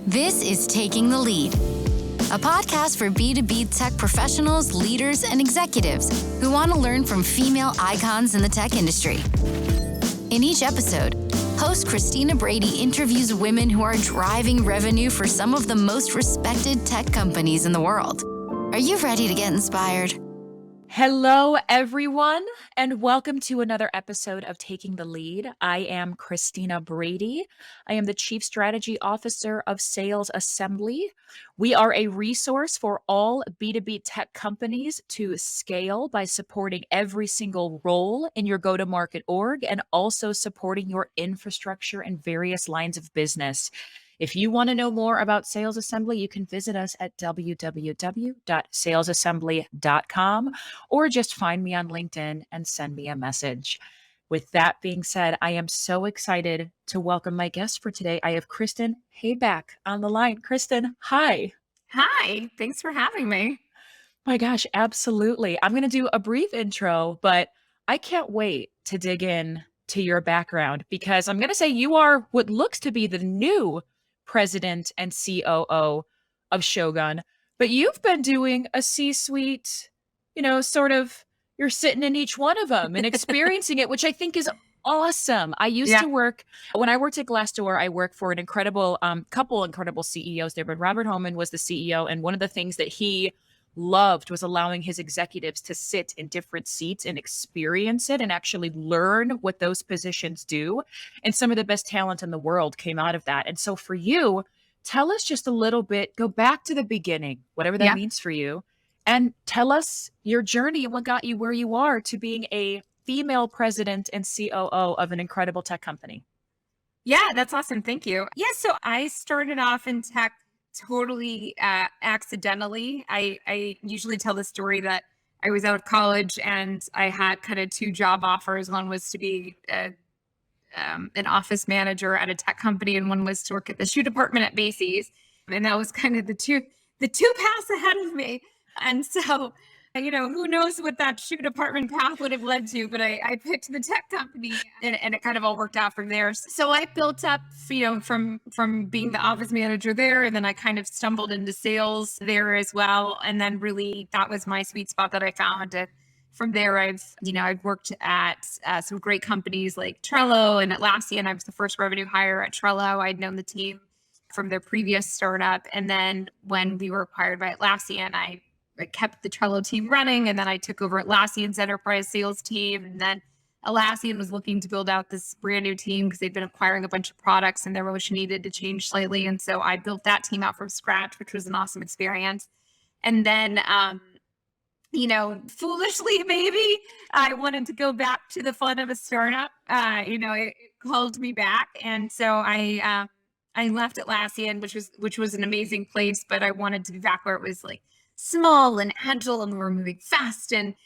This is Taking the Lead, a podcast for B2B tech professionals, leaders, and executives who want to learn from female icons in the tech industry. In each episode, host Christina Brady interviews women who are driving revenue for some of the most respected tech companies in the world. Are you ready to get inspired? Hello, everyone, and welcome to another episode of Taking the Lead. I am Christina Brady. I am the Chief Strategy Officer of Sales Assembly. We are a resource for all B2B tech companies to scale by supporting every single role in your go-to-market org and also supporting your infrastructure and various lines of business. If you want to know more about Sales Assembly, you can visit us at www.salesassembly.com or just find me on LinkedIn and send me a message. With that being said, I am so excited to welcome my guest for today. I have Kristen Habacht on the line. Kristen, hi. Hi, thanks for having me. My gosh, absolutely. I'm going to do a brief intro, but I can't wait to dig in to your background because I'm going to say you are what looks to be the new President and COO of Shogun, but you've been doing a C-suite, you're sitting in each one of them and experiencing it, which I think is awesome. I used to work, when I worked at Glassdoor, I worked for an incredible, couple incredible CEOs there, but Robert Holman was the CEO. And one of the things that he loved was allowing his executives to sit in different seats and experience it and actually learn what those positions do. And some of the best talent in the world came out of that. And so for you, tell us just a little bit, go back to the beginning, whatever that means for you, and tell us your journey and what got you where you are to being a female president and COO of an incredible tech company. Yeah, that's awesome. Thank you. Yeah, so I started off in tech totally accidentally. I usually tell the story that I was out of college and I had kind of two job offers. One was to be an office manager at a tech company, and one was to work at the shoe department at Macy's. And that was kind of the two paths ahead of me. And so, who knows what that shoe department path would have led to, but I picked the tech company and it kind of all worked out from there. So I built up, from being the office manager there, and then I kind of stumbled into sales there as well. And then really that was my sweet spot that I found. And from there, I've worked at some great companies like Trello and Atlassian. I was the first revenue hire at Trello. I'd known the team from their previous startup. And then when we were acquired by Atlassian, I kept the Trello team running, and then I took over Atlassian's enterprise sales team. And then Atlassian was looking to build out this brand new team because they'd been acquiring a bunch of products and their motion needed to change slightly. And so I built that team out from scratch, which was an awesome experience. And then, foolishly, maybe I wanted to go back to the fun of a startup. It called me back. And so I left Atlassian, which was an amazing place, but I wanted to be back where it was like small and agile and we were moving fast, and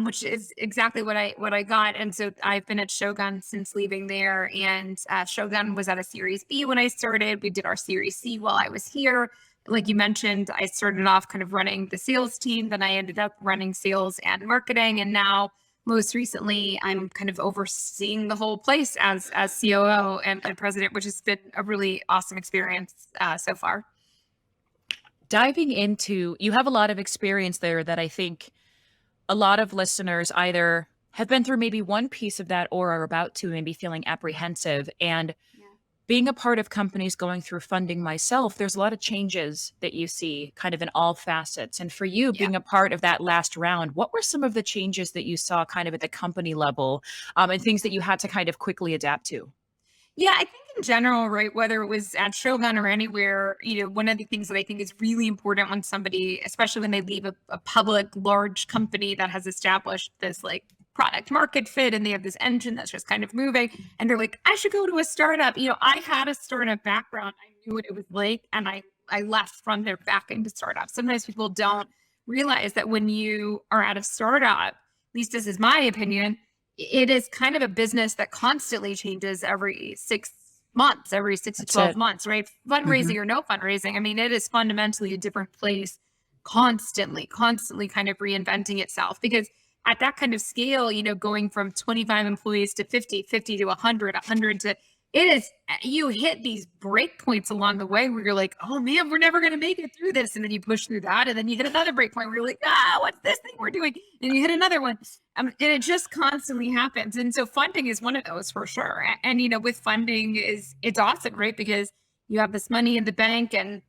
which is exactly what I got. And so I've been at Shogun since leaving there, and Shogun was at a Series B when I started. We did our Series C while I was here. Like you mentioned, I started off kind of running the sales team, then I ended up running sales and marketing, and now most recently I'm kind of overseeing the whole place as COO and president, which has been a really awesome experience so far. Diving into, you have a lot of experience there that I think a lot of listeners either have been through maybe one piece of that or are about to, maybe feeling apprehensive. And being a part of companies going through funding myself, there's a lot of changes that you see kind of in all facets. And for you being a part of that last round, what were some of the changes that you saw kind of at the company level and things that you had to kind of quickly adapt to? Yeah, I think in general, right, whether it was at Shogun or anywhere, one of the things that I think is really important when somebody, especially when they leave a public, large company that has established this like product market fit and they have this engine that's just kind of moving, and they're like, I should go to a startup. I had a startup background. I knew what it was like, and I left from there back into startups. Sometimes people don't realize that when you are at a startup, at least this is my opinion, it is kind of a business that constantly changes every 6 months, every 6 to 12 months, right? Fundraising or no fundraising. I mean, it is fundamentally a different place, constantly kind of reinventing itself, because at that kind of scale, going from 25 employees to 50 to 100 to it is, you hit these break points along the way where you're like, oh man, we're never going to make it through this. And then you push through that. And then you hit another break point where you're like, what's this thing we're doing? And you hit another one. And it just constantly happens. And so funding is one of those for sure. And, with funding it's awesome, right? Because you have this money in the bank and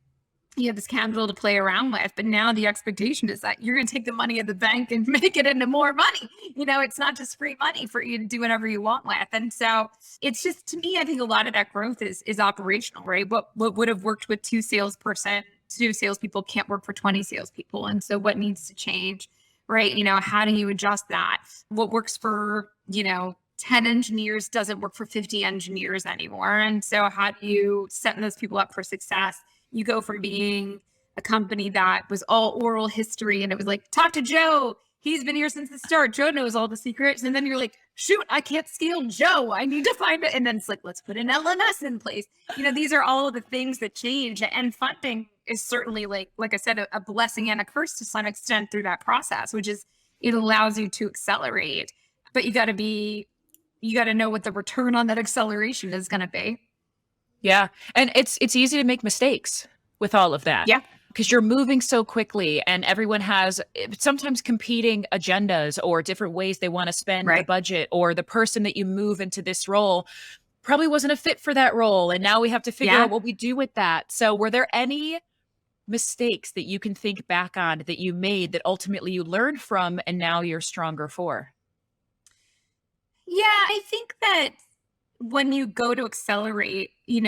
you have this capital to play around with, but now the expectation is that you're going to take the money in the bank and make it into more money. It's not just free money for you to do whatever you want with. And so it's just, to me, I think a lot of that growth is operational, right? What would have worked with two salespeople can't work for 20 salespeople. And so what needs to change, right? How do you adjust that? What works for, 10 engineers doesn't work for 50 engineers anymore. And so how do you set those people up for success? You go from being a company that was all oral history and it was like, talk to Joe. He's been here since the start. Joe knows all the secrets. And then you're like, shoot, I can't scale Joe. I need to find it. And then it's like, let's put an LMS in place. These are all of the things that change. And funding is certainly, like I said, a blessing and a curse to some extent through that process, which is it allows you to accelerate. But you got to know what the return on that acceleration is going to be. Yeah. And it's easy to make mistakes with all of that. Yeah. Because you're moving so quickly and everyone has sometimes competing agendas or different ways they want to spend the budget, or the person that you move into this role probably wasn't a fit for that role. And now we have to figure out what we do with that. So were there any mistakes that you can think back on that you made that ultimately you learned from and now you're stronger for? Yeah, I think that when you go to accelerate, you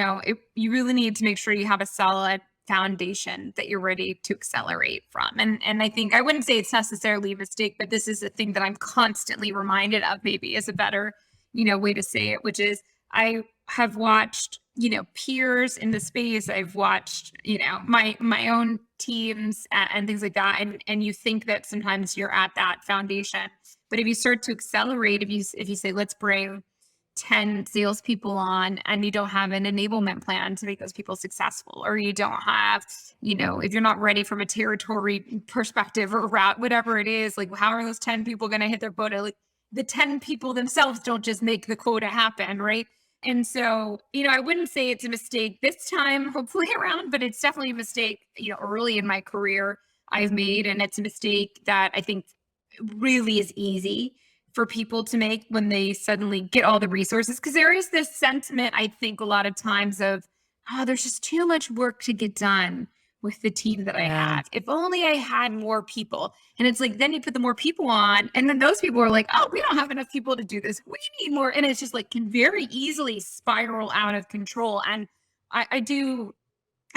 really need to make sure you have a solid foundation that you're ready to accelerate from. And I think, I wouldn't say it's necessarily a mistake, but this is a thing that I'm constantly reminded of, maybe is a better, way to say it, which is I have watched, peers in the space. I've watched, my own teams and things like that. And you think that sometimes you're at that foundation, but if you start to accelerate, if you say, let's bring 10 salespeople on and you don't have an enablement plan to make those people successful, or you don't have, if you're not ready from a territory perspective or route, whatever it is, like how are those 10 people going to hit their quota? Like the 10 people themselves don't just make the quota happen, right? And so, I wouldn't say it's a mistake this time, hopefully around, but it's definitely a mistake, early in my career I've made. And it's a mistake that I think really is easy for people to make when they suddenly get all the resources. Because there is this sentiment, I think, a lot of times of, there's just too much work to get done with the team that I have. If only I had more people. And it's like, then you put the more people on, and then those people are like, we don't have enough people to do this. We need more. And it's just like, can very easily spiral out of control. And I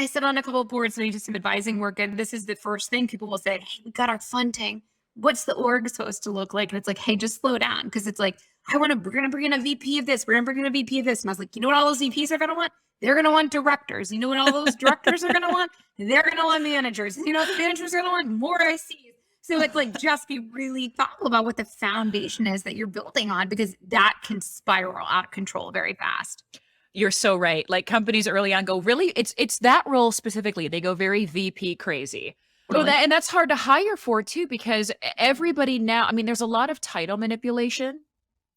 sit on a couple of boards and I do some advising work. And this is the first thing people will say, hey, we got our funding. What's the org supposed to look like? And it's like, hey, just slow down. Because it's like, we're going to bring in a VP of this. We're going to bring in a VP of this. And I was like, you know what all those VPs are going to want? They're going to want directors. You know what all those directors are going to want? They're going to want managers. You know what the managers are going to want? More ICs. So it's like, just be really thoughtful about what the foundation is that you're building on, because that can spiral out of control very fast. You're so right. Like companies early on go, really, it's that role specifically. They go very VP crazy. Really? Well, and that's hard to hire for too, because everybody now, there's a lot of title manipulation,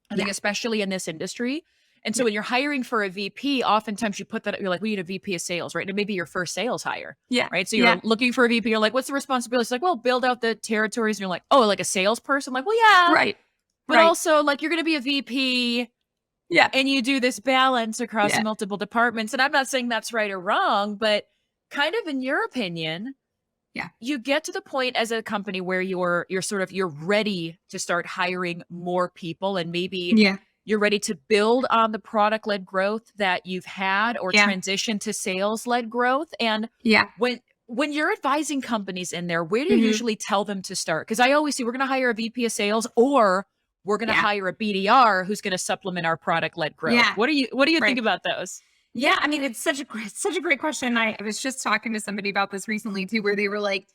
I think, especially in this industry. And so when you're hiring for a VP, oftentimes you put that, you're like, we need a VP of sales, right? And maybe your first sales hire. Yeah. Right. So you're looking for a VP. You're like, what's the responsibility? It's like, well, build out the territories. And you're like, oh, like a salesperson? I'm like, well, yeah. Right. But also like, you're going to be a VP. Yeah. And you do this balance across multiple departments. And I'm not saying that's right or wrong, but kind of in your opinion, you get to the point as a company where you're ready to start hiring more people, and maybe you're ready to build on the product-led growth that you've had, or transition to sales-led growth. And when you're advising companies in there, where do you usually tell them to start? Because I always see, we're going to hire a VP of sales, or we're going to hire a BDR who's going to supplement our product-led growth. Yeah. What do you think about those? Yeah, it's such a great question. I was just talking to somebody about this recently too, where they were like,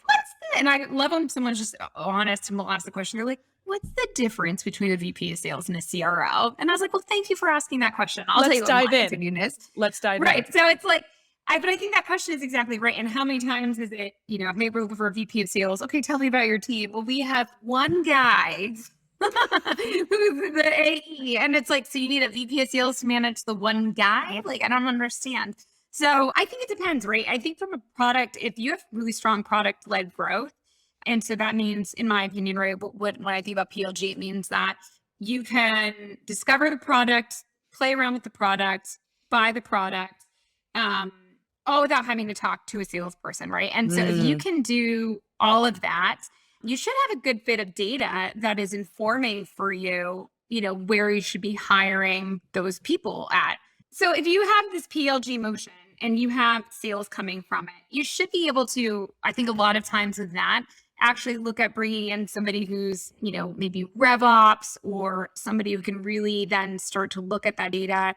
what's the, and I love when someone's just honest and will ask the question. They're like, what's the difference between a VP of sales and a CRO? And I was like, well, thank you for asking that question. Let's dive in. Let's dive in. Right. So it's like, but I think that question is exactly right. And how many times is it, hey, we're looking for a VP of sales. Okay, tell me about your team. Well, we have one guy Who's the AE? And it's like, so you need a VP of sales to manage the one guy? Like, I don't understand. So I think it depends, right? I think from a product, if you have really strong product-led growth, and so that means, in my opinion, right, when I think about PLG, it means that you can discover the product, play around with the product, buy the product, all without having to talk to a salesperson, right? And so if you can do all of that, you should have a good bit of data that is informing for you, where you should be hiring those people at. So if you have this PLG motion and you have sales coming from it, you should be able to, I think a lot of times with that, actually look at bringing in somebody who's, maybe RevOps, or somebody who can really then start to look at that data,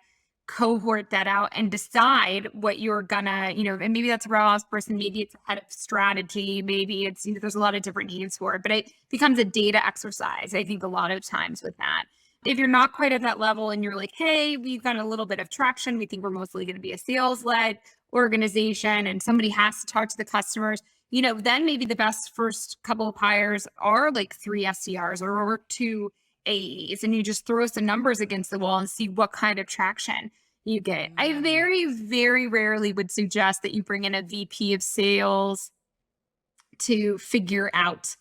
cohort that out, and decide what you're gonna, and maybe that's a RevOps person, maybe it's a head of strategy, maybe it's, there's a lot of different names for it, but it becomes a data exercise, I think, a lot of times with that. If you're not quite at that level and you're like, hey, we've got a little bit of traction, we think we're mostly going to be a sales-led organization and somebody has to talk to the customers, then maybe the best first couple of hires are like 3 SDRs or 2 AEs, and you just throw some numbers against the wall and see what kind of traction you get. I very, very rarely would suggest that you bring in a VP of sales to figure out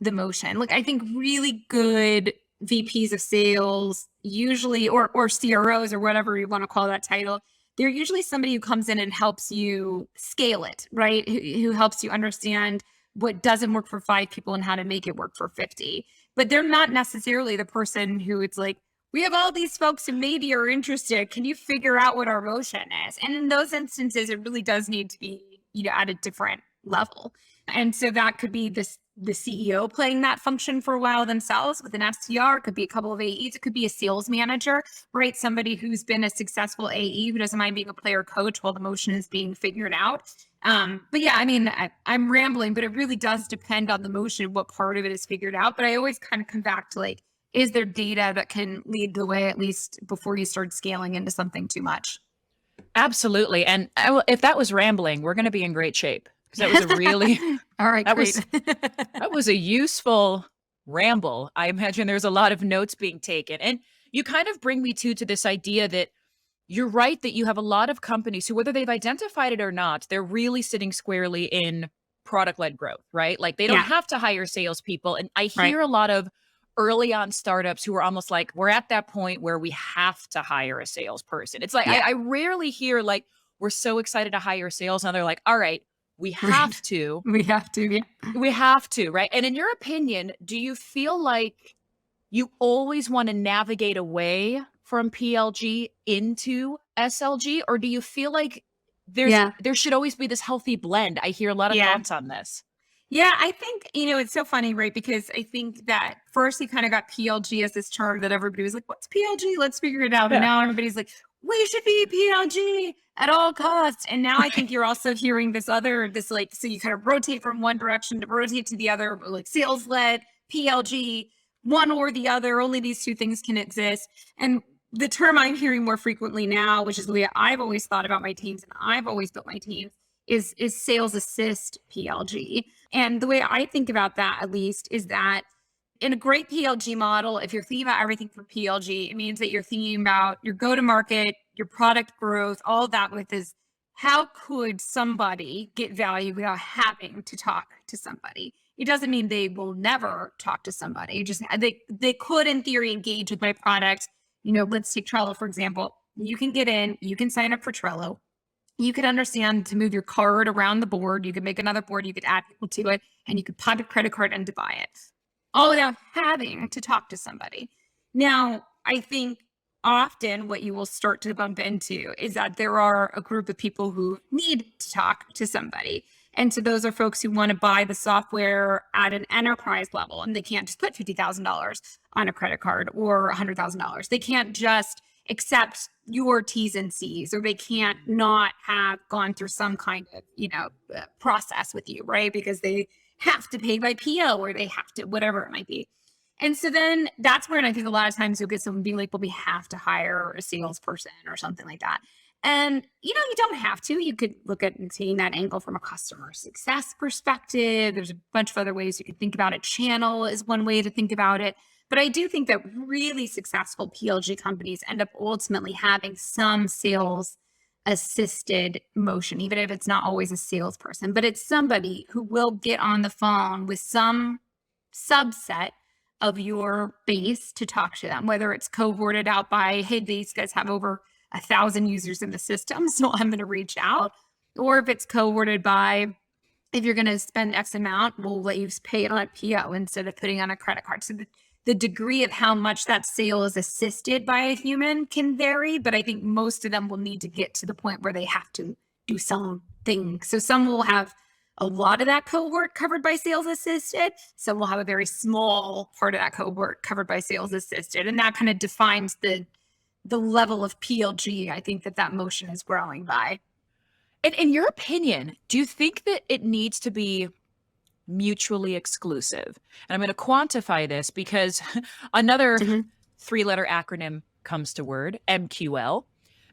the motion. Like, I think really good VPs of sales usually, or CROs, or whatever you want to call that title, they're usually somebody who comes in and helps you scale it, right? Who helps you understand what doesn't work for 5 people and how to make it work for 50. But they're not necessarily the person who it's like, we have all these folks who maybe are interested. Can you figure out what our motion is? And in those instances, it really does need to be, at a different level. And so that could be the CEO playing that function for a while themselves with an SDR. It could be a couple of AEs. It could be a sales manager, right? Somebody who's been a successful AE who doesn't mind being a player coach while the motion is being figured out. But yeah, I mean, I'm rambling, but it really does depend on the motion, what part of it is figured out. But I always kind of come back to like, is there data that can lead the way, at least before you start scaling into something too much? Absolutely. And if that was rambling, we're going to be in great shape, because that was a really, all right, great. that was a useful ramble. I imagine there's a lot of notes being taken. And you kind of bring me to this idea that you're right, that you have a lot of companies who, whether they've identified it or not, they're really sitting squarely in product-led growth, right? Like they don't have to hire salespeople. And I hear a lot of early on startups who are almost like, we're at that point where we have to hire a salesperson. It's like, I rarely hear like, we're so excited to hire sales. Now they're like, all right, we have to. We have to, yeah. We have to, right? And in your opinion, do you feel like you always want to navigate away from PLG into SLG? Or do you feel like there should always be this healthy blend? I hear a lot of thoughts on this. Yeah, I think, it's so funny, right? Because I think that first you kind of got PLG as this term that everybody was like, what's PLG? Let's figure it out. And now everybody's like, we should be PLG at all costs. And now I think you're also hearing this like, so you kind of rotate from one direction to rotate to the other, like sales-led, PLG, one or the other, only these two things can exist. And the term I'm hearing more frequently now, which is the way I've always thought about my teams and I've always built my teams, is sales assist PLG. And the way I think about that, at least, is that in a great PLG model, if you're thinking about everything for PLG, it means that you're thinking about your go-to-market, your product growth, all of that with is how could somebody get value without having to talk to somebody? It doesn't mean they will never talk to somebody. Just they could, in theory, engage with my product. Let's take Trello, for example. You can get in, you can sign up for Trello. You could understand to move your card around the board. You could make another board. You could add people to it, and you could pop your credit card and to buy it, all without having to talk to somebody. Now, I think often what you will start to bump into is that there are a group of people who need to talk to somebody. And so those are folks who want to buy the software at an enterprise level, and they can't just put $50,000 on a credit card or $100,000. They can't just accept your T's and C's, or they can't not have gone through some kind of, process with you, right? Because they have to pay by PO, or they have to, whatever it might be. And so then that's where I think a lot of times you'll get someone being like, well, we have to hire a salesperson or something like that. And, you don't have to. You could look at and seeing that angle from a customer success perspective. There's a bunch of other ways you could think about it. Channel is one way to think about it. But I do think that really successful PLG companies end up ultimately having some sales assisted motion, even if it's not always a salesperson, but it's somebody who will get on the phone with some subset of your base to talk to them, whether it's cohorted out by, hey, these guys have over 1,000 users in the system, so I'm going to reach out, or if it's cohorted by, if you're going to spend X amount, we'll let you pay it on a PO instead of putting on a credit card. So the degree of how much that sale is assisted by a human can vary, but I think most of them will need to get to the point where they have to do something. So some will have a lot of that cohort covered by sales assisted. Some will have a very small part of that cohort covered by sales assisted. And that kind of defines the level of PLG I think that motion is growing by. And in your opinion, do you think that it needs to be mutually exclusive? And I'm going to quantify this because another 3-letter acronym comes to word, MQL,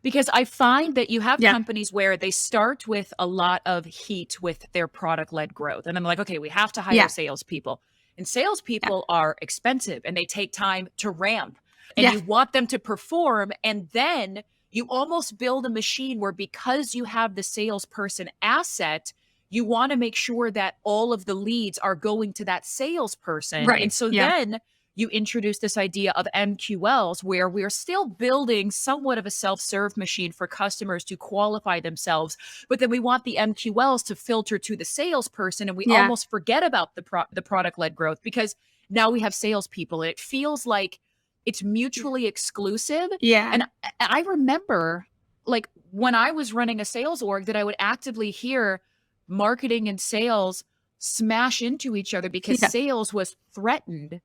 because I find that you have companies where they start with a lot of heat with their product-led growth. And I'm like, okay, we have to hire salespeople. And salespeople are expensive and they take time to ramp. And you want them to perform. And then you almost build a machine where, because you have the salesperson asset, you want to make sure that all of the leads are going to that salesperson. Right. And so then you introduce this idea of MQLs, where we're still building somewhat of a self-serve machine for customers to qualify themselves. But then we want the MQLs to filter to the salesperson. And we almost forget about the product-led growth, because now we have salespeople. And it feels like it's mutually exclusive. Yeah. And I remember, like, when I was running a sales org, that I would actively hear marketing and sales smash into each other because sales was threatened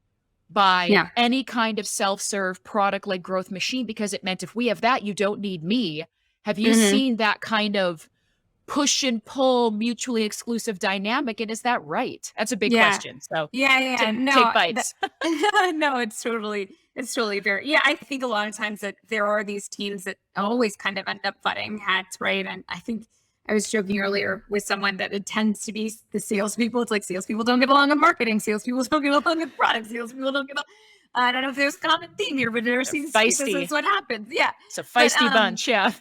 by any kind of self-serve product-led growth machine, because it meant, if we have that, you don't need me. Have you seen that kind of push and pull, mutually exclusive dynamic? And is that right? That's a big question. So take bites. No, it's totally fair. Yeah, I think a lot of times that there are these teams that always kind of end up butting heads, right? And I think I was joking earlier with someone that it tends to be the salespeople. It's like salespeople don't get along with marketing. Salespeople don't get along with product. Salespeople don't get along. I don't know if there's a common theme here, but there seems to be, this is what happens. Yeah. It's a feisty bunch. Yeah.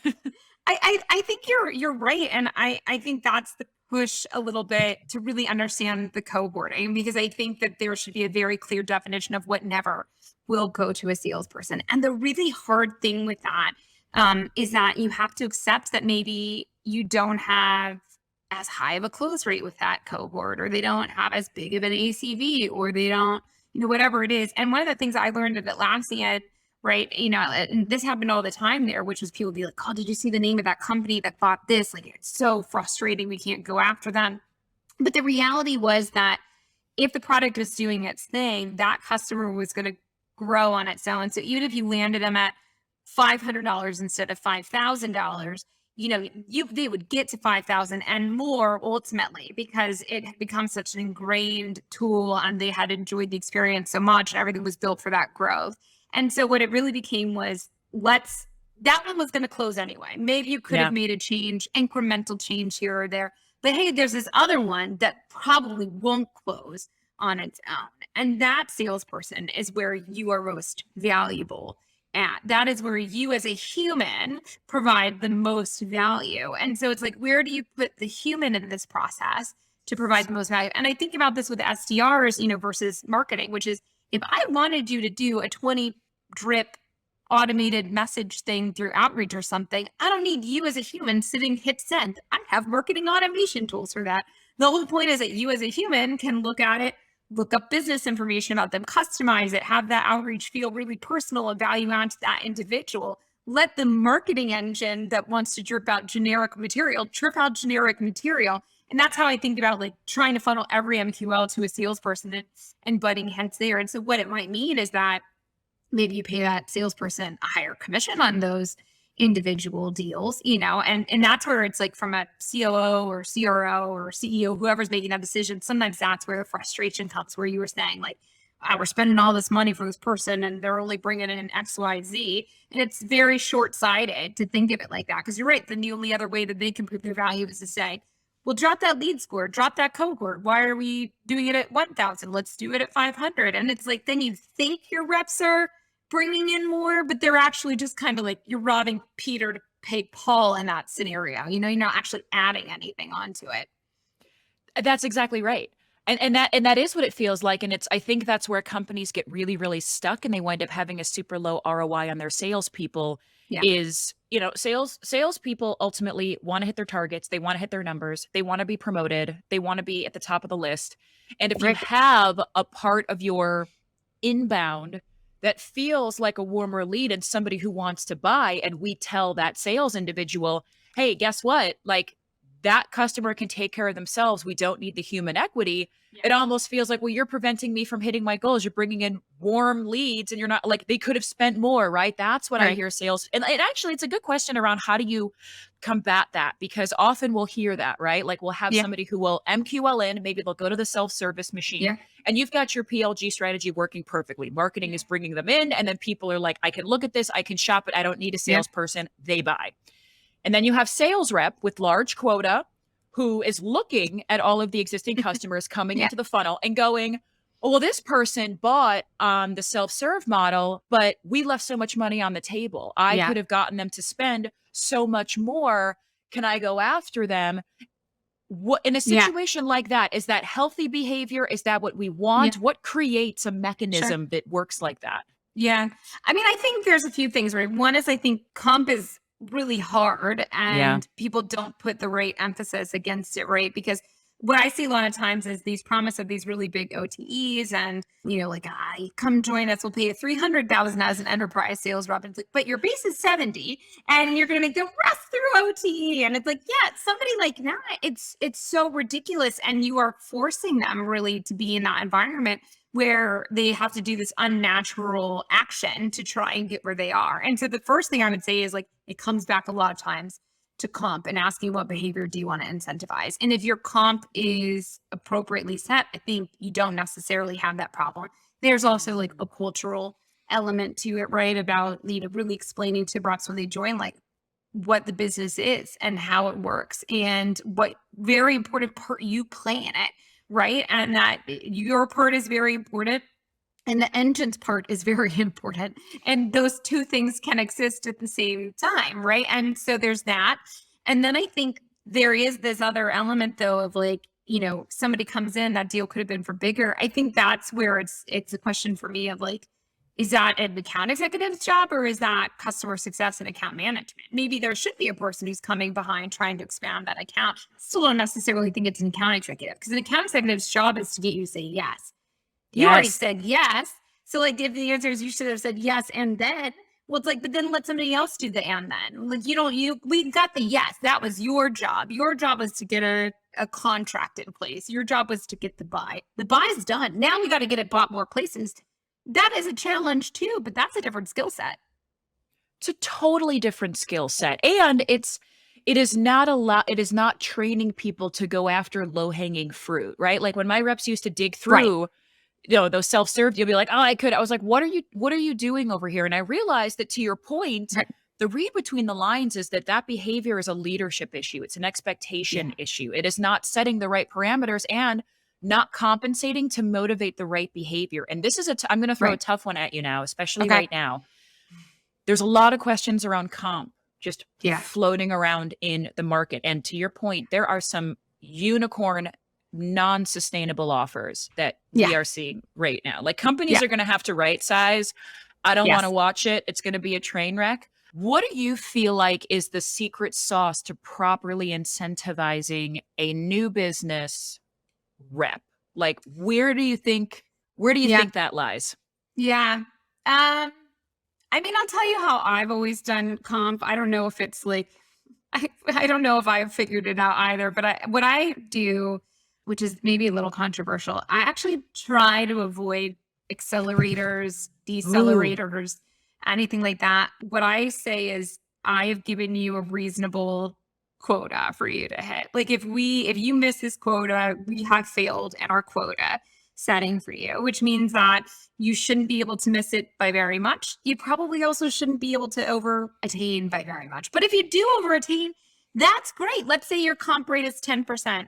I think you're right. And I think that's the push a little bit to really understand the cohorting, because I think that there should be a very clear definition of what never will go to a salesperson. And the really hard thing with that is that you have to accept that maybe you don't have as high of a close rate with that cohort, or they don't have as big of an ACV, or they don't, whatever it is. And one of the things I learned at Atlassian, right, and this happened all the time there, which was people be like, oh, did you see the name of that company that bought this? Like, it's so frustrating. We can't go after them. But the reality was that if the product was doing its thing, that customer was going to grow on its own. So even if you landed them at $500 instead of $5,000, they would get to 5,000 and more ultimately, because it had become such an ingrained tool and they had enjoyed the experience so much and everything was built for that growth. And so what it really became was, that one was going to close anyway. Maybe you could have made a change, incremental change here or there, but hey, there's this other one that probably won't close on its own. And that salesperson is where you are most valuable at. That is where you as a human provide the most value. And so it's like, where do you put the human in this process to provide the most value? And I think about this with SDRs, versus marketing, which is, if I wanted you to do a 20 drip automated message thing through outreach or something, I don't need you as a human sitting hit send. I have marketing automation tools for that. The whole point is that you as a human can look at it, look up business information about them, customize it, have that outreach feel really personal and value add to that individual. Let the marketing engine that wants to drip out generic material, drip out generic material. And that's how I think about, like, trying to funnel every MQL to a salesperson and butting heads there. And so what it might mean is that maybe you pay that salesperson a higher commission on those individual deals, and that's where it's like, from a COO or CRO or CEO, whoever's making that decision, sometimes that's where the frustration comes, where you were saying, like, we're spending all this money for this person and they're only bringing in X, Y, Z. And it's very short-sighted to think of it like that, because you're right. The only other way that they can prove their value is to say, well, drop that lead score, drop that cohort. Why are we doing it at 1,000? Let's do it at 500. And it's like, then you think your reps are bringing in more, but they're actually just kind of like, you're robbing Peter to pay Paul in that scenario. You're not actually adding anything onto it. That's exactly right. And that is what it feels like. And I think that's where companies get really, really stuck, and they wind up having a super low ROI on their salespeople. Yeah. Is, salespeople ultimately want to hit their targets. They want to hit their numbers. They want to be promoted. They want to be at the top of the list. And if you have a part of your inbound that feels like a warmer lead and somebody who wants to buy, and we tell that sales individual, hey, guess what? Like, that customer can take care of themselves. We don't need the human equity. Yeah. It almost feels like, well, you're preventing me from hitting my goals. You're bringing in warm leads, and you're not, like, they could have spent more, right? That's what I hear sales. And actually, it's a good question around how do you combat that? Because often we'll hear that, right? Like, we'll have somebody who will MQL in, maybe they'll go to the self-service machine, and you've got your PLG strategy working perfectly. Marketing is bringing them in, and then people are like, I can look at this, I can shop it. I don't need a salesperson. They buy. And then you have sales rep with large quota who is looking at all of the existing customers coming into the funnel and going, oh, well, this person bought on the self-serve model, but we left so much money on the table. I could have gotten them to spend so much more. Can I go after them? What in a situation like that, is that healthy behavior? Is that what we want? What creates a mechanism that works like that? Yeah. I mean, I think there's a few things, right? One is, I think comp is really hard, and people don't put the right emphasis against it, right? Because what I see a lot of times is these promise of these really big OTEs, and like, come join us, we'll pay you $300,000 as an enterprise sales rep. It's like, but your base is 70, and you're going to make the rest through OTE. And it's like, somebody like that, it's so ridiculous, and you are forcing them really to be in that environment where they have to do this unnatural action to try and get where they are. And so the first thing I would say is, like, it comes back a lot of times to comp and asking, what behavior do you want to incentivize? And if your comp is appropriately set, I think you don't necessarily have that problem. There's also like a cultural element to it, right? About, really explaining to reps when they join, like, what the business is and how it works, and what very important part you play in it. Right. And that your part is very important, and the engine's part is very important. And those two things can exist at the same time. Right. And so there's that. And then I think there is this other element, though, of like, somebody comes in, that deal could have been for bigger. I think that's where it's a question for me of like, is that an account executive's job, or is that customer success and account management? Maybe there should be a person who's coming behind trying to expand that account. Still don't necessarily think it's an account executive, because an account executive's job is to get you to say yes. You already said yes. So like, if the answer is you should have said yes and then, well, it's like, but then let somebody else do the and then. Like, we got the yes. That was your job. Your job was to get a contract in place. Your job was to get the buy. The buy is done. Now we got to get it bought more places. That is a challenge too, but that's a different skill set. It's a totally different skill set. And it is not training people to go after low-hanging fruit, right? Like, when my reps used to dig through, those self-serve, you'll be like, oh, I was like, what are you doing over here? And I realized that, to your point, the read between the lines is that behavior is a leadership issue. It's an expectation issue. It is not setting the right parameters and not compensating to motivate the right behavior. And this is I'm going to throw a tough one at you now, especially right now. There's a lot of questions around comp just floating around in the market. And to your point, there are some unicorn, non-sustainable offers that we are seeing right now. Like, companies are going to have to right size. I don't want to watch it. It's going to be a train wreck. What do you feel like is the secret sauce to properly incentivizing a new business rep? Like, where do you think that lies? Yeah. I mean, I'll tell you how I've always done comp. I don't know if it's like, I don't know if I've figured it out either, but what I do, which is maybe a little controversial, I actually try to avoid accelerators, decelerators, anything like that. What I say is, I have given you a reasonable quota for you to hit. Like, if you miss this quota, we have failed at our quota setting for you, which means that you shouldn't be able to miss it by very much. You probably also shouldn't be able to over attain by very much. But if you do over attain, That's great. Let's say your comp rate is 10%.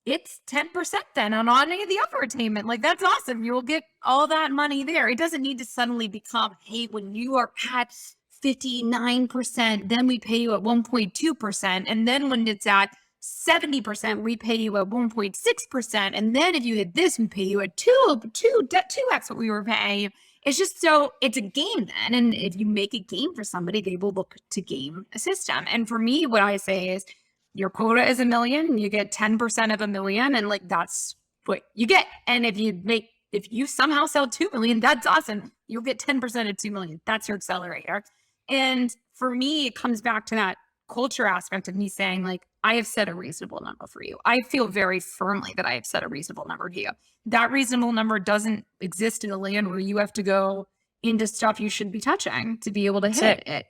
It's 10% then on any of the overattainment. Like, that's awesome. You will get all that money there. It doesn't need to suddenly become, hey, when you are at 59%, then we pay you at 1.2%. And then when it's at 70%, we pay you at 1.6%. And then if you hit this, we pay you at 2x what we were paying you. It's just it's a game then. And if you make a game for somebody, they will look to game a system. And for me, what I say is, your quota is $1 million, you get 10% of $1 million, and like, that's what you get. And if you somehow sell 2 million, that's awesome. You'll get 10% of 2 million. That's your accelerator. And for me, it comes back to that culture aspect of me saying, like, I have set a reasonable number for you. I feel very firmly that I have set a reasonable number to you. That reasonable number doesn't exist in a land where you have to go into stuff you shouldn't be touching to be able to hit it.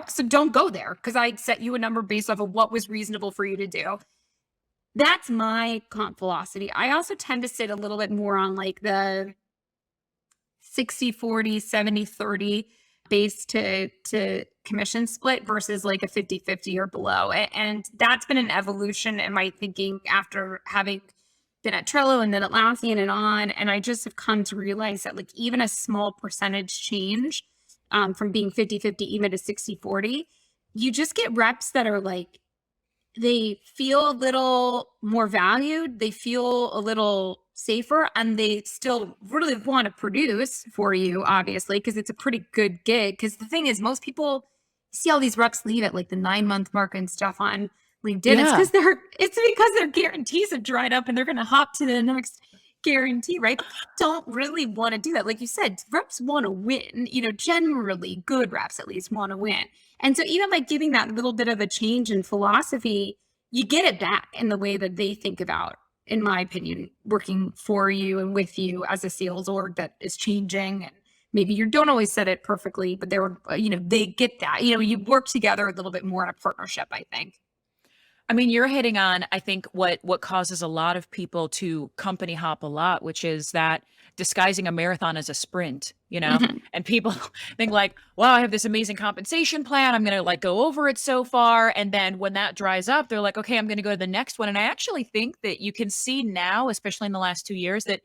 So don't go there, because I set you a number based off of what was reasonable for you to do. That's my comp philosophy. I also tend to sit a little bit more on like the 60-40, 70-30 base to commission split versus like a 50-50 or below. And that's been an evolution in my thinking after having been at Trello and then Atlassian and on. And I just have come to realize that like even a small percentage change from being 50-50 even to 60-40, you just get reps that are like, they feel a little more valued, they feel a little safer, and they still really want to produce for you, obviously, because it's a pretty good gig. Because the thing is, most people see all these reps leave at like the 9-month mark and stuff on LinkedIn. Yeah. It's because their guarantees have dried up and they're going to hop to the next guarantee, right? Don't really want to do that. Like you said, reps want to win, generally good reps at least want to win. And so even by giving that little bit of a change in philosophy, you get it back in the way that they think about, in my opinion, working for you and with you as a sales org that is changing. And maybe you don't always set it perfectly, but they get that, you work together a little bit more in a partnership, I think. I mean, you're hitting on, I think, what causes a lot of people to company hop a lot, which is that disguising a marathon as a sprint, Mm-hmm. and people think like, wow, I have this amazing compensation plan. I'm going to like go over it so far. And then when that dries up, they're like, okay, I'm going to go to the next one. And I actually think that you can see now, especially in the last 2 years, that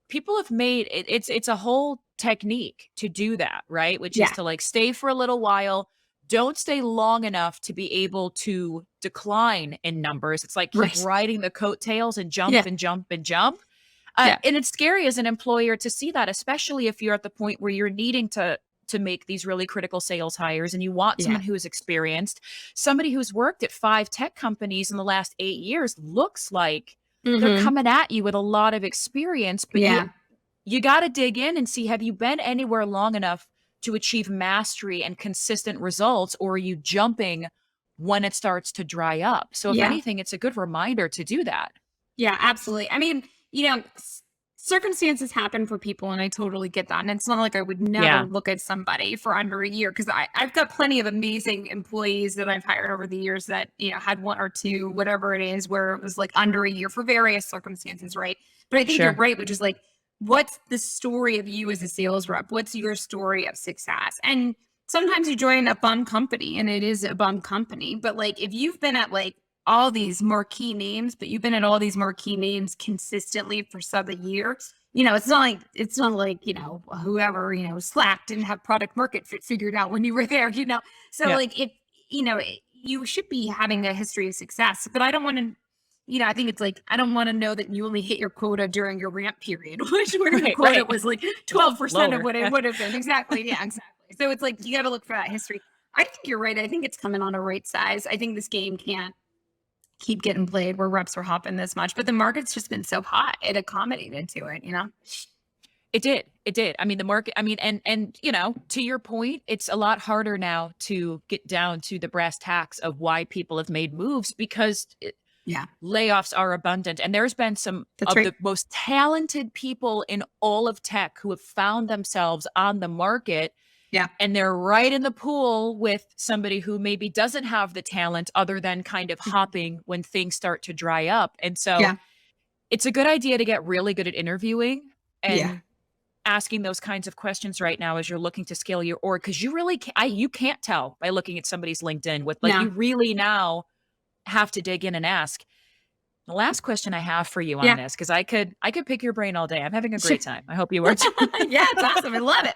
people have made it, it's a whole technique to do that, right? Which is to like stay for a little while. Don't stay long enough to be able to decline in numbers. It's like keep riding the coattails and jump and jump and jump. And it's scary as an employer to see that, especially if you're at the point where you're needing to make these really critical sales hires and you want someone who is experienced. Somebody who's worked at 5 tech companies in the last 8 years looks like they're coming at you with a lot of experience, but you got to dig in and see, have you been anywhere long enough to achieve mastery and consistent results, or are you jumping when it starts to dry up? So if anything, it's a good reminder to do that. Yeah, absolutely. I mean, circumstances happen for people, and I totally get that. And it's not like I would never look at somebody for under a year, because I've got plenty of amazing employees that I've hired over the years that, had 1 or 2, whatever it is, where it was like under a year for various circumstances, right? But I think you're right, which is like, what's the story of you as a sales rep? What's your story of success? And sometimes you join a bum company, and it is a bum company. But like, if you've been at like all these marquee names, but you've been at all these marquee names consistently for sub a year, it's not like, whoever, Slack didn't have product market fit figured out when you were there, So like, if, you should be having a history of success, but I don't want to, I think it's like, I don't want to know that you only hit your quota during your ramp period, which where your quota was like 12% of what it would have been. Exactly. Yeah, exactly. So it's like, you got to look for that history. I think you're right. I think it's coming on a right size. I think this game can't keep getting played where reps are hopping this much, but the market's just been so hot. It accommodated to it, It did. I mean, the market, and to your point, it's a lot harder now to get down to the brass tacks of why people have made moves, because layoffs are abundant. And there's been some the most talented people in all of tech who have found themselves on the market. Yeah. And they're right in the pool with somebody who maybe doesn't have the talent other than kind of hopping when things start to dry up. And so it's a good idea to get really good at interviewing and asking those kinds of questions right now as you're looking to scale your org? Because you really you can't tell by looking at somebody's LinkedIn with like, No. you really now have to dig in and ask. The last question I have for you on Yeah. this, because I could pick your brain all day. I'm having a Sure. great time. I hope you are too. Yeah, it's awesome. I love it.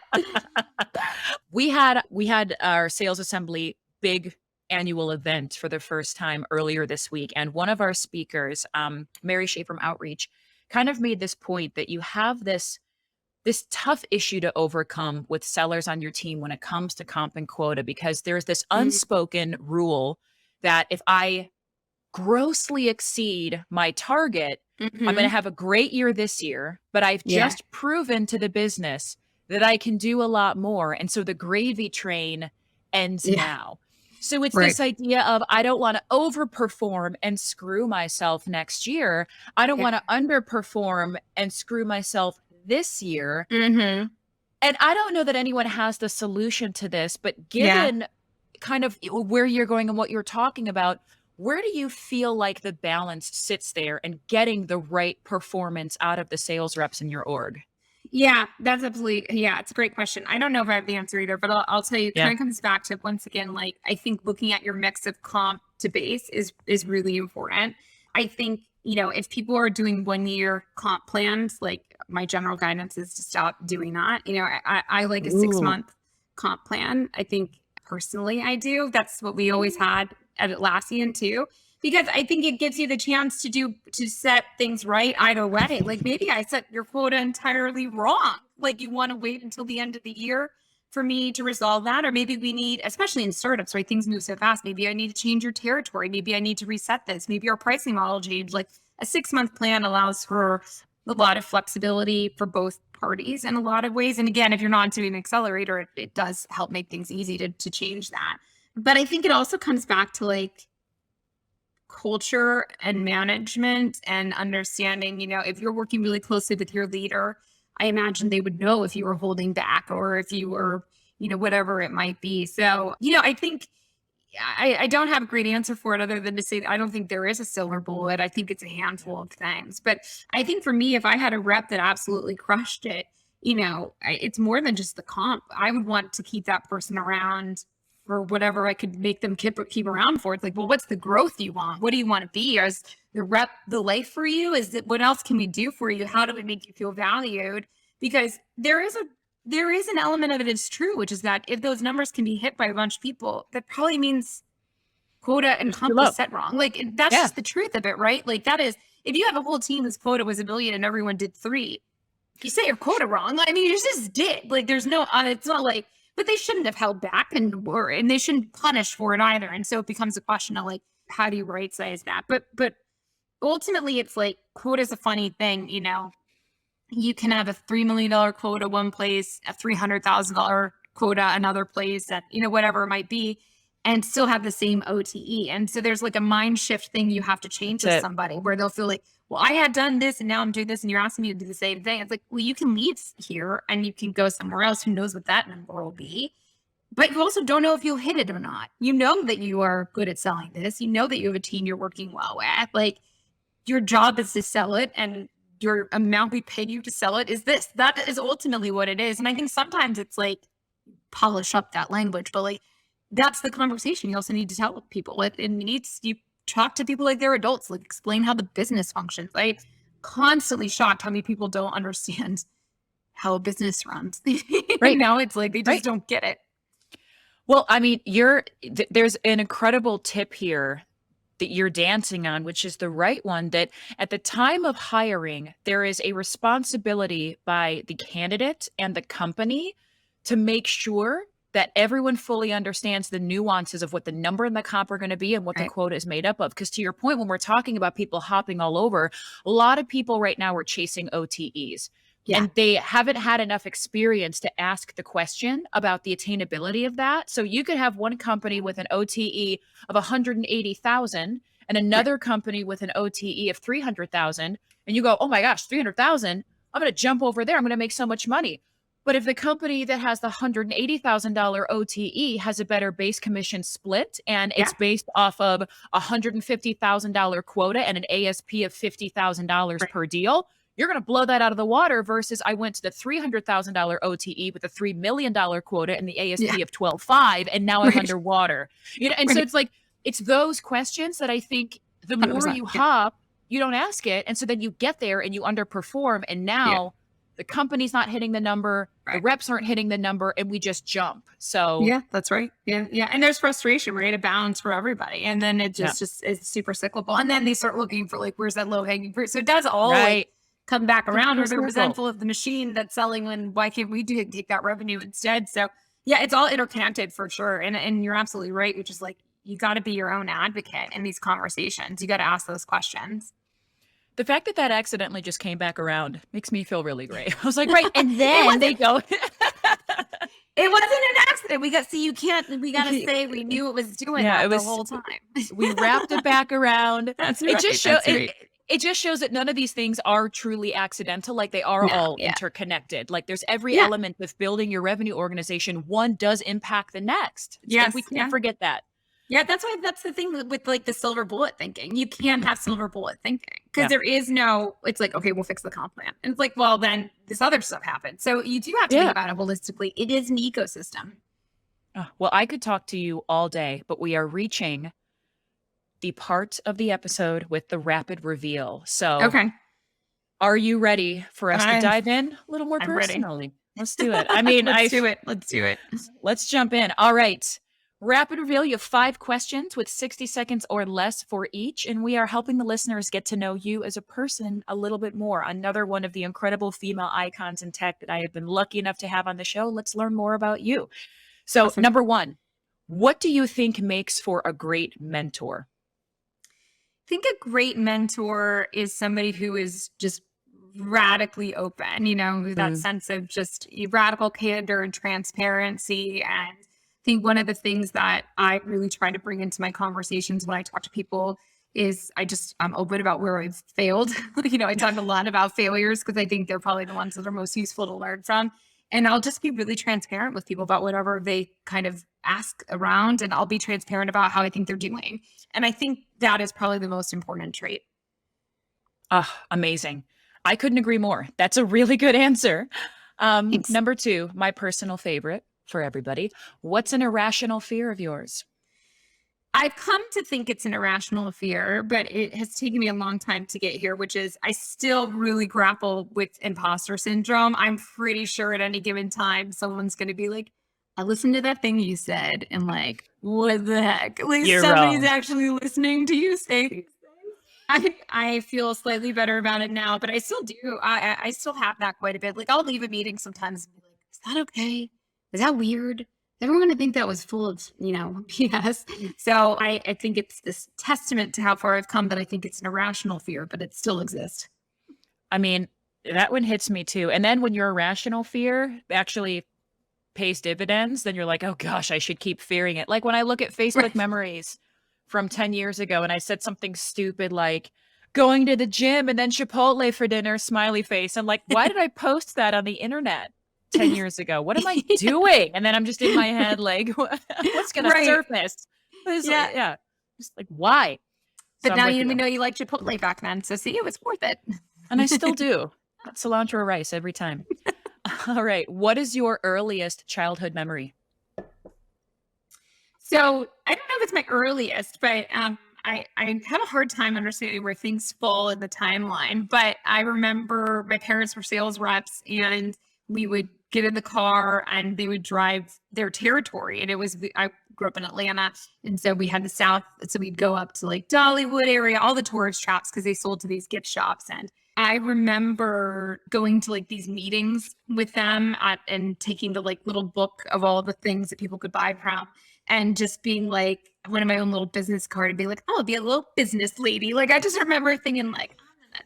We had our sales assembly big annual event for the first time earlier this week. And one of our speakers, Mary Shea from Outreach, kind of made this point that you have this tough issue to overcome with sellers on your team when it comes to comp and quota, because there's this unspoken rule that if I grossly exceed my target, I'm going to have a great year this year, but I've just proven to the business that I can do a lot more. And so the gravy train ends now. So it's this idea of, I don't want to overperform and screw myself next year. I don't want to underperform and screw myself this year. And I don't know that anyone has the solution to this, but given kind of where you're going and what you're talking about, where do you feel like the balance sits there and getting the right performance out of the sales reps in your org? Yeah, that's absolutely, it's a great question. I don't know if I have the answer either, but I'll tell you, it kind of comes back to, once again, like, I think looking at your mix of comp to base is really important. I think, if people are doing 1 year comp plans, like, my general guidance is to stop doing that. I like a 6-month comp plan. I think personally I do. That's what we always had at Atlassian too, because I think it gives you the chance to set things right either way. Like, maybe I set your quota entirely wrong. Like, you want to wait until the end of the year for me to resolve that. Or maybe we need, especially in startups, right? Things move so fast. Maybe I need to change your territory. Maybe I need to reset this. Maybe our pricing model changed. Like, a 6-month plan allows for a lot of flexibility for both parties in a lot of ways. And again, if you're not doing an accelerator, it does help make things easy to change that. But I think it also comes back to, like, culture and management and understanding, if you're working really closely with your leader, I imagine they would know if you were holding back or if you were, whatever it might be. So, I think I don't have a great answer for it other than to say, I don't think there is a silver bullet. I think it's a handful of things. But I think for me, if I had a rep that absolutely crushed it, it's more than just the comp. I would want to keep that person around for whatever I could make them keep around for. It's like, well, what's the growth you want? What do you want to be? Is the rep the life for you? Is it, what else can we do for you? How do we make you feel valued? Because there is an element of it is true, which is that if those numbers can be hit by a bunch of people, that probably means quota and comp was set wrong. Like, that's just the truth of it, right? Like, that is, if you have a whole team whose quota was $1 billion and everyone did 3, you say your quota wrong. I mean, you just did. Like, there's no, it's not like, but they shouldn't have held back and they shouldn't punish for it either. And so it becomes a question of, like, how do you right size that? But ultimately, it's like, quota is a funny thing. You can have a $3 million quota one place, a $300,000 quota another place, that, whatever it might be, and still have the same OTE. And so there's like a mind shift thing you have to change with somebody where they'll feel like, well, I had done this and now I'm doing this and you're asking me to do the same thing. It's like, well, you can leave here and you can go somewhere else. Who knows what that number will be? But you also don't know if you'll hit it or not. You know that you are good at selling this. You know that you have a team you're working well with. Like, your job is to sell it, and your amount we pay you to sell it is this. That is ultimately what it is. And I think sometimes it's like, polish up that language, but like, that's the conversation you also need to tell people with. And you talk to people like they're adults, like, explain how the business functions. I'm constantly shocked how many people don't understand how a business runs. Right now, it's like, they just don't get it. Well, I mean, there's an incredible tip here that you're dancing on, which is the right one, that at the time of hiring, there is a responsibility by the candidate and the company to make sure that everyone fully understands the nuances of what the number and the comp are going to be and what the quota is made up of. Because to your point, when we're talking about people hopping all over, a lot of people right now are chasing OTEs. And they haven't had enough experience to ask the question about the attainability of that. So you could have one company with an OTE of 180,000 and another company with an OTE of 300,000. And you go, oh my gosh, 300,000, I'm going to jump over there. I'm going to make so much money. But if the company that has the $180,000 OTE has a better base commission split and it's based off of $150,000 quota and an ASP of $50,000 per deal, you're going to blow that out of the water versus I went to the $300,000 OTE with a $3 million quota and the ASP of 12.5, and now I'm underwater. And so it's like, it's those questions that I think the more you hop, you don't ask it. And so then you get there and you underperform. And now the company's not hitting the number, the reps aren't hitting the number, and we just jump. So yeah, that's right. Yeah. Yeah. And there's frustration, right? A balance for everybody. And then it just is super cyclical. And then they start looking for like, where's that low hanging fruit? So it does all like come back around, or the resentful of the machine that's selling, when why can't we take that revenue instead? So yeah, it's all interconnected for sure. And you're absolutely right, which is like, you got to be your own advocate in these conversations. You got to ask those questions. The fact that accidentally just came back around makes me feel really great. I was like, right. And then they go. It wasn't an accident. We got to say we knew it was doing that the whole time. We wrapped it back around. That's right. It just shows that none of these things are truly accidental. Like, they are all interconnected. Like, there's every element of building your revenue organization. One does impact the next. Yes. We can't forget that. Yeah, that's the thing with like the silver bullet thinking. You can't have silver bullet thinking because there is no, it's like, okay, we'll fix the comp plan. And it's like, well, then this other stuff happens. So you do have to think about it holistically. It is an ecosystem. Well, I could talk to you all day, but we are reaching the part of the episode with the rapid reveal. So are you ready for us to dive in a little more personally? Ready. Let's do it. I mean, Let's do it. Let's jump in. All right. Rapid reveal. You have 5 questions with 60 seconds or less for each. And we are helping the listeners get to know you as a person a little bit more. Another one of the incredible female icons in tech that I have been lucky enough to have on the show. Let's learn more about you. So number 1, what do you think makes for a great mentor? I think a great mentor is somebody who is just radically open, that sense of just radical candor and transparency. And I think one of the things that I really try to bring into my conversations when I talk to people is I'm open about where I've failed. I talk a lot about failures because I think they're probably the ones that are most useful to learn from. And I'll just be really transparent with people about whatever they kind of ask around, and I'll be transparent about how I think they're doing. And I think that is probably the most important trait. Amazing. I couldn't agree more. That's a really good answer. Number 2, my personal favorite for everybody. What's an irrational fear of yours? I've come to think it's an irrational fear, but it has taken me a long time to get here, which is I still really grapple with imposter syndrome. I'm pretty sure at any given time, someone's going to be like, I listened to that thing you said, and like, what the heck? Like, somebody's actually listening to you say these things. I feel slightly better about it now, but I still do. I still have that quite a bit. Like, I'll leave a meeting sometimes and be like, is that okay? Is that weird? Is everyone going to think that was full of, BS? So I think it's this testament to how far I've come that I think it's an irrational fear, but it still exists. I mean, that one hits me too. And then when your irrational fear actually pays dividends, then you're like, oh gosh, I should keep fearing it. Like when I look at Facebook memories from 10 years ago and I said something stupid like going to the gym and then Chipotle for dinner, smiley face. I'm like, why did I post that on the internet 10 years ago? What am I doing? And then I'm just in my head like, what's going to surface? Just like, why? But so now you know you liked Chipotle back then. So see, it was worth it. And I still do. Cilantro rice every time. All right. What is your earliest childhood memory? So I don't know if it's my earliest, but I have a hard time understanding where things fall in the timeline. But I remember my parents were sales reps, and we would get in the car and they would drive their territory. And I grew up in Atlanta. And so we had the South. So we'd go up to like Dollywood area, all the tourist traps, because they sold to these gift shops. And I remember going to like these meetings with them and taking the like little book of all the things that people could buy from, and just being like, one of my own little business card and be like, I'll be a little business lady. Like, I just remember thinking like,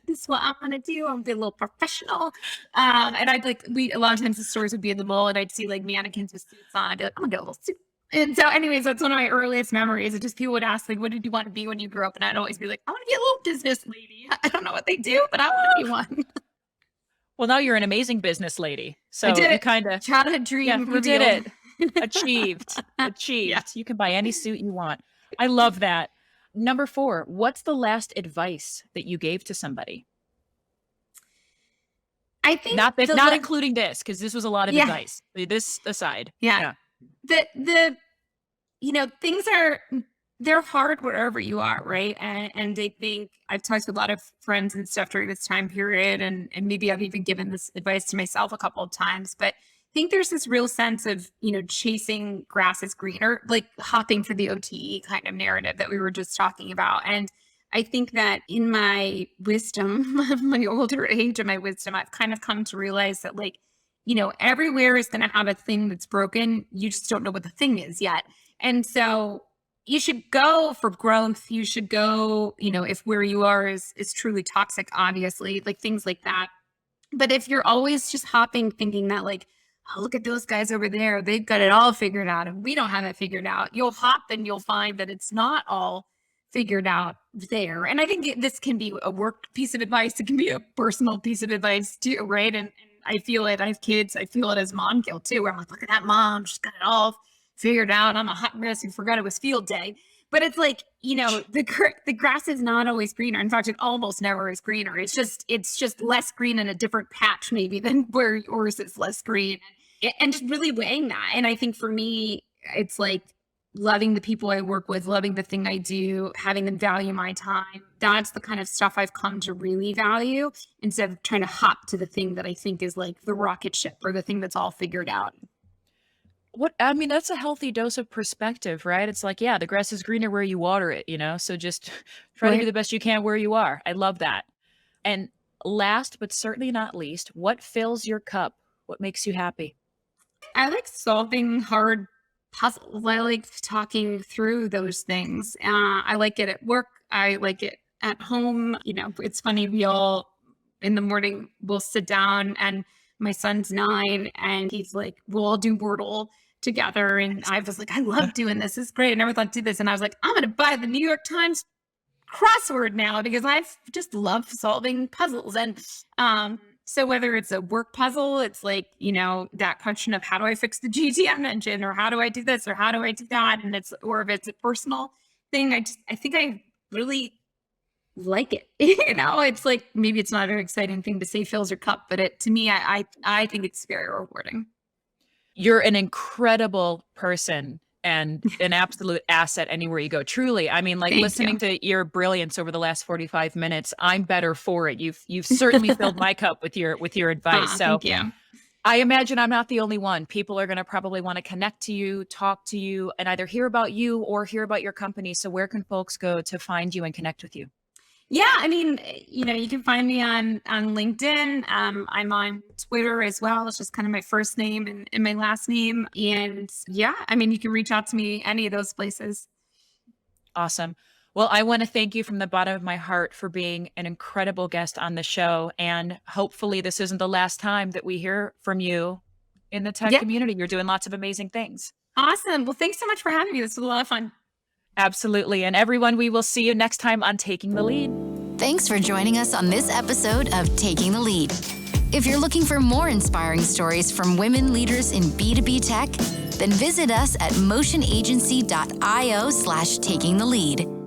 this is what I'm going to do. I'm going to be a little professional. And I'd like, a lot of times the stores would be in the mall and I'd see like mannequins with suits on. I'd be like, I'm going to get a little suit. And so anyways, that's one of my earliest memories. It just, people would ask like, what did you want to be when you grew up? And I'd always be like, I want to be a little business lady. I don't know what they do, but I want to be one. Well, now you're an amazing business lady. So I did you kind of childhood dream. You did it. Achieved. Yeah. You can buy any suit you want. I love that. Number 4, what's the last advice that you gave to somebody? I think not including this, because this was a lot of advice. This aside. Yeah. Things they're hard wherever you are, right? And I think I've talked to a lot of friends and stuff during this time period, and maybe I've even given this advice to myself a couple of times, but I think there's this real sense of, chasing grass is greener, like hopping for the OTE kind of narrative that we were just talking about. And I think that in my wisdom, my older age and my wisdom, I've kind of come to realize that everywhere is going to have a thing that's broken. You just don't know what the thing is yet. And so you should go for growth. You should go, if where you are is truly toxic, obviously, like things like that. But if you're always just hopping, thinking that oh, look at those guys over there, they've got it all figured out and we don't have it figured out, you'll hop and you'll find that it's not all figured out there. And I think this can be a work piece of advice. It can be a personal piece of advice too, right? And I feel it. I have kids. I feel it as mom guilt too, where I'm like, look at that mom. She's got it all figured out. I'm a hot mess who forgot it was field day. But it's the grass is not always greener. In fact, it almost never is greener. It's just less green in a different patch maybe than where yours is less green. And just really weighing that. And I think for me, it's loving the people I work with, loving the thing I do, having them value my time. That's the kind of stuff I've come to really value, instead of trying to hop to the thing that I think is the rocket ship or the thing that's all figured out. That's a healthy dose of perspective, right? It's the grass is greener where you water it, so just try to do the best you can where you are. I love that. And last, but certainly not least, what fills your cup? What makes you happy? I like solving hard puzzles. I like talking through those things. I like it at work. I like it at home. It's funny. We all in the morning we'll sit down, and my son's 9 and he's we'll all do Wordle together. And I was I love doing this. It's great. I never thought to do this. And I was I'm going to buy the New York Times crossword now because I just love solving puzzles. And, so whether it's a work puzzle, it's that question of how do I fix the GTM engine, or how do I do this, or how do I do that? And or if it's a personal thing, I think I really like it. It's maybe it's not an very exciting thing to say fills your cup, but to me, I think it's very rewarding. You're an incredible person and an absolute asset anywhere you go. Truly. Listening to your brilliance over the last 45 minutes, I'm better for it. You've certainly filled my cup with your advice. So thank you. I imagine I'm not the only one. People are going to probably want to connect to you, talk to you, and either hear about you or hear about your company. So where can folks go to find you and connect with you? Yeah, you can find me on LinkedIn. I'm on Twitter as well. It's just kind of my first name and my last name. And yeah, you can reach out to me any of those places. Awesome. Well, I want to thank you from the bottom of my heart for being an incredible guest on the show. And hopefully this isn't the last time that we hear from you in the tech community. You're doing lots of amazing things. Awesome. Well, thanks so much for having me. This was a lot of fun. Absolutely. And everyone, we will see you next time on Taking the Lead. Thanks for joining us on this episode of Taking the Lead. If you're looking for more inspiring stories from women leaders in B2B tech, then visit us at motionagency.io/takingthelead.